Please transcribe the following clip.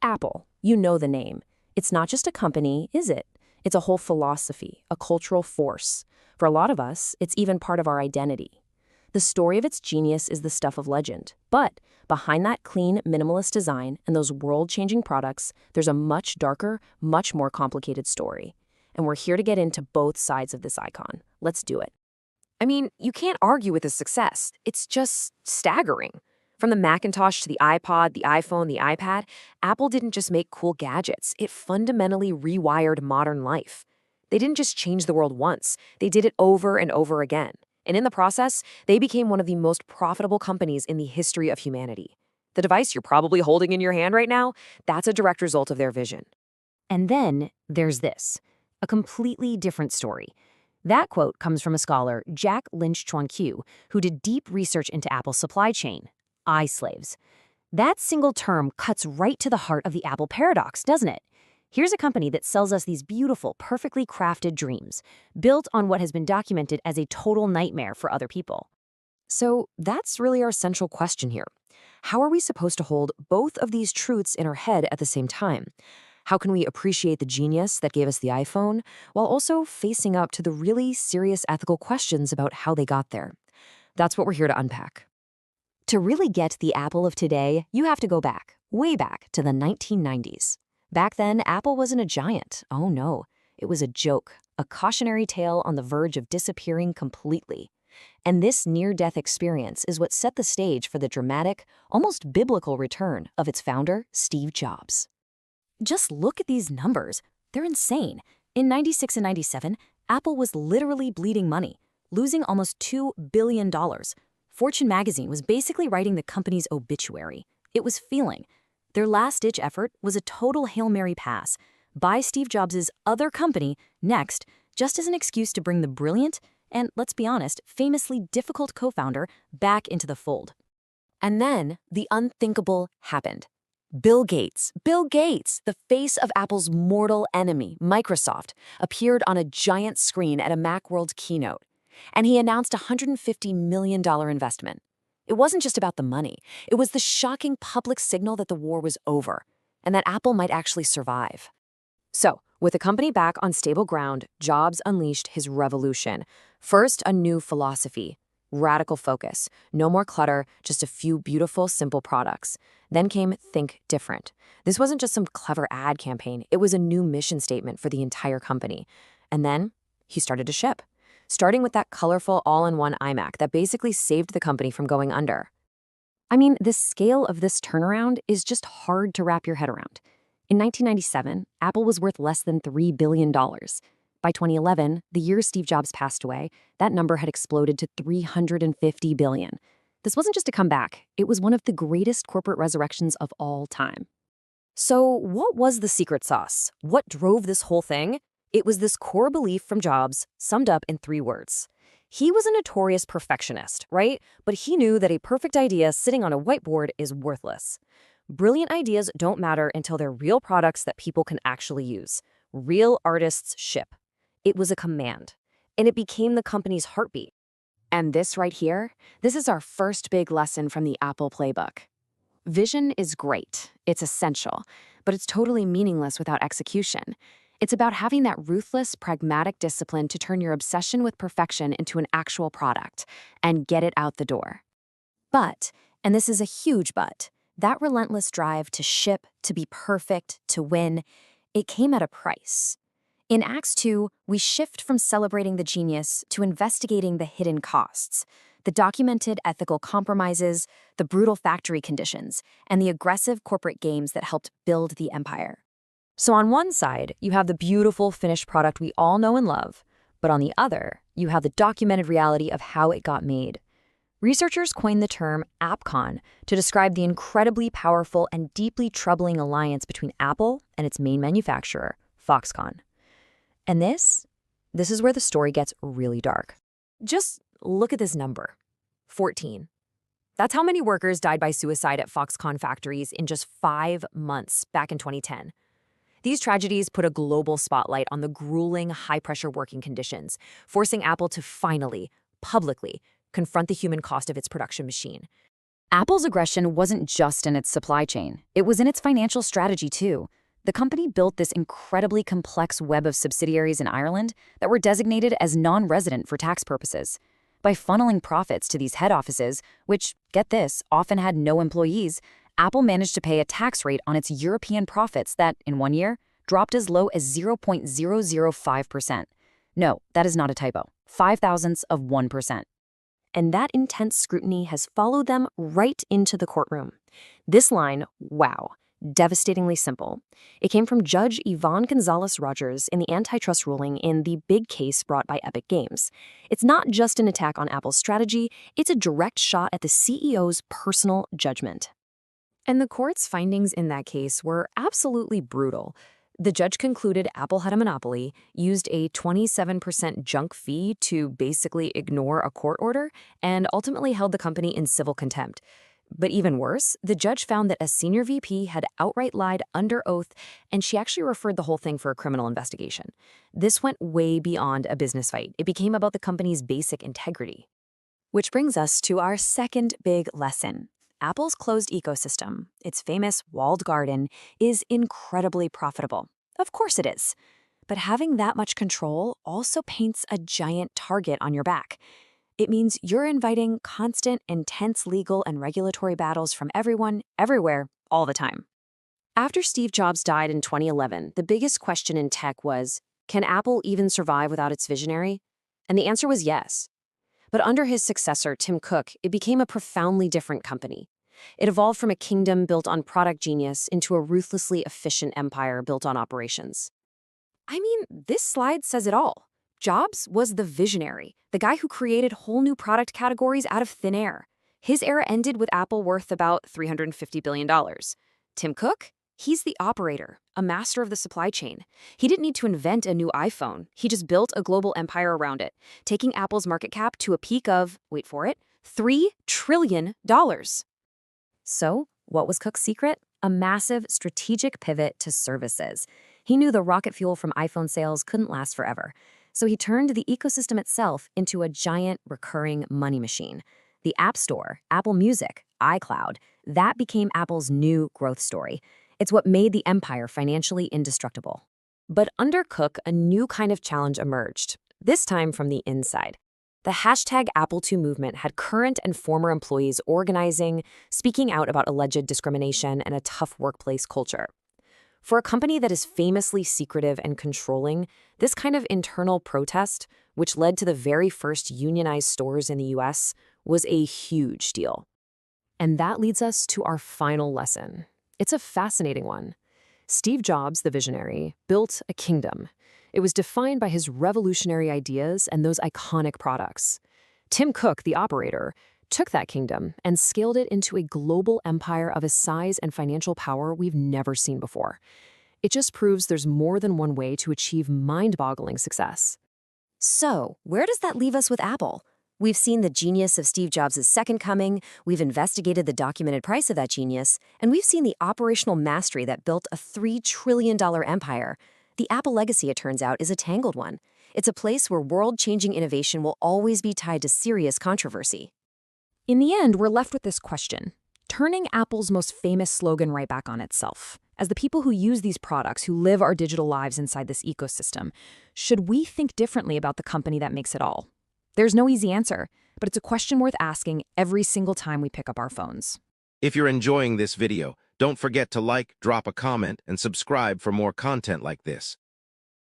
Apple, you know the name. It's not just a company, is it? It's a whole philosophy, a cultural force. For a lot of us, it's even part of our identity. The story of its genius is the stuff of legend. But behind that clean, minimalist design and those world-changing products, there's a much darker, much more complicated story. And we're here to get into both sides of this icon. Let's do it. I mean, you can't argue with the success. It's just staggering. From the Macintosh to the iPod, the iPhone, the iPad, Apple didn't just make cool gadgets. It fundamentally rewired modern life. They didn't just change the world once. They did it over and over again. And in the process, they became one of the most profitable companies in the history of humanity. The device you're probably holding in your hand right now, that's a direct result of their vision. And then there's this, a completely different story. That quote comes from a scholar, Jack Lynch-Chuan-Q, who did deep research into Apple's supply chain, slaves. That single term cuts right to the heart of the Apple paradox, doesn't it? Here's a company that sells us these beautiful, perfectly crafted dreams, built on what has been documented as a total nightmare for other people. So that's really our central question here. How are we supposed to hold both of these truths in our head at the same time? How can we appreciate the genius that gave us the iPhone while also facing up to the really serious ethical questions about how they got there? That's what we're here to unpack. To really get the Apple of today, you have to go back, way back to the 1990s. Back then, Apple wasn't a giant. Oh no, it was a joke, a cautionary tale on the verge of disappearing completely. And this near-death experience is what set the stage for the dramatic, almost biblical return of its founder, Steve Jobs. Just look at these numbers. They're insane. In 96 and 97, Apple was literally bleeding money, losing almost $2 billion. Fortune magazine was basically writing the company's obituary. It was feeling. Their last-ditch effort was a total Hail Mary pass. Buy Steve Jobs' other company, Next, just as an excuse to bring the brilliant and, let's be honest, famously difficult co-founder back into the fold. And then the unthinkable happened. Bill Gates, the face of Apple's mortal enemy, Microsoft, appeared on a giant screen at a Macworld keynote. And he announced a $150 million investment. It wasn't just about the money. It was the shocking public signal that the war was over and that Apple might actually survive. So, with the company back on stable ground, Jobs unleashed his revolution. First, a new philosophy, radical focus, no more clutter, just a few beautiful, simple products. Then came Think Different. This wasn't just some clever ad campaign. It was a new mission statement for the entire company. And then he started to ship, starting with that colorful all-in-one iMac that basically saved the company from going under. I mean, the scale of this turnaround is just hard to wrap your head around. In 1997, Apple was worth less than $3 billion. By 2011, the year Steve Jobs passed away, that number had exploded to $350 billion. This wasn't just a comeback. It was one of the greatest corporate resurrections of all time. So what was the secret sauce? What drove this whole thing? It was this core belief from Jobs, summed up in 3 words. He was a notorious perfectionist, right? But he knew that a perfect idea sitting on a whiteboard is worthless. Brilliant ideas don't matter until they're real products that people can actually use. Real artists ship. It was a command, and it became the company's heartbeat. And this right here, this is our first big lesson from the Apple playbook. Vision is great, it's essential, but it's totally meaningless without execution. It's about having that ruthless, pragmatic discipline to turn your obsession with perfection into an actual product and get it out the door. But, and this is a huge but, that relentless drive to ship, to be perfect, to win, it came at a price. In Acts 2, we shift from celebrating the genius to investigating the hidden costs, the documented ethical compromises, the brutal factory conditions, and the aggressive corporate games that helped build the empire. So on one side, you have the beautiful finished product we all know and love, but on the other, you have the documented reality of how it got made. Researchers coined the term AppCon to describe the incredibly powerful and deeply troubling alliance between Apple and its main manufacturer, Foxconn. And this is where the story gets really dark. Just look at this number, 14. That's how many workers died by suicide at Foxconn factories in just 5 months back in 2010. These tragedies put a global spotlight on the grueling, high-pressure working conditions, forcing Apple to finally, publicly, confront the human cost of its production machine. Apple's aggression wasn't just in its supply chain. It was in its financial strategy, too. The company built this incredibly complex web of subsidiaries in Ireland that were designated as non-resident for tax purposes. By funneling profits to these head offices, which, get this, often had no employees, Apple managed to pay a tax rate on its European profits that, in 1 year, dropped as low as 0.005%. No, that is not a typo. 0.005%. And that intense scrutiny has followed them right into the courtroom. This line, wow, devastatingly simple. It came from Judge Yvonne Gonzalez-Rogers in the antitrust ruling in the big case brought by Epic Games. It's not just an attack on Apple's strategy, it's a direct shot at the CEO's personal judgment. And the court's findings in that case were absolutely brutal. The judge concluded Apple had a monopoly, used a 27% junk fee to basically ignore a court order, and ultimately held the company in civil contempt. But even worse, the judge found that a senior VP had outright lied under oath, and she actually referred the whole thing for a criminal investigation. This went way beyond a business fight. It became about the company's basic integrity. Which brings us to our second big lesson. Apple's closed ecosystem, its famous walled garden, is incredibly profitable. Of course it is. But having that much control also paints a giant target on your back. It means you're inviting constant, intense legal and regulatory battles from everyone, everywhere, all the time. After Steve Jobs died in 2011, the biggest question in tech was, can Apple even survive without its visionary? And the answer was yes. But under his successor, Tim Cook, it became a profoundly different company. It evolved from a kingdom built on product genius into a ruthlessly efficient empire built on operations. I mean, this slide says it all. Jobs was the visionary, the guy who created whole new product categories out of thin air. His era ended with Apple worth about $350 billion. Tim Cook? He's the operator, a master of the supply chain. He didn't need to invent a new iPhone. He just built a global empire around it, taking Apple's market cap to a peak of, wait for it, $3 trillion. So, what was Cook's secret? A massive strategic pivot to services. He knew the rocket fuel from iPhone sales couldn't last forever. So he turned the ecosystem itself into a giant recurring money machine. The App Store, Apple Music, iCloud, that became Apple's new growth story. It's what made the empire financially indestructible. But under Cook, a new kind of challenge emerged, this time from the inside. The hashtag Apple2 movement had current and former employees organizing, speaking out about alleged discrimination and a tough workplace culture. For a company that is famously secretive and controlling, this kind of internal protest, which led to the very first unionized stores in the US, was a huge deal. And that leads us to our final lesson. It's a fascinating one. Steve Jobs, the visionary, built a kingdom. It was defined by his revolutionary ideas and those iconic products. Tim Cook, the operator, took that kingdom and scaled it into a global empire of a size and financial power we've never seen before. It just proves there's more than one way to achieve mind-boggling success. So, where does that leave us with Apple? We've seen the genius of Steve Jobs' second coming, we've investigated the documented price of that genius, and we've seen the operational mastery that built a $3 trillion empire. The Apple legacy, it turns out, is a tangled one. It's a place where world-changing innovation will always be tied to serious controversy. In the end, we're left with this question, turning Apple's most famous slogan right back on itself. As the people who use these products, who live our digital lives inside this ecosystem, should we think differently about the company that makes it all? There's no easy answer, but it's a question worth asking every single time we pick up our phones. If you're enjoying this video, don't forget to like, drop a comment, and subscribe for more content like this.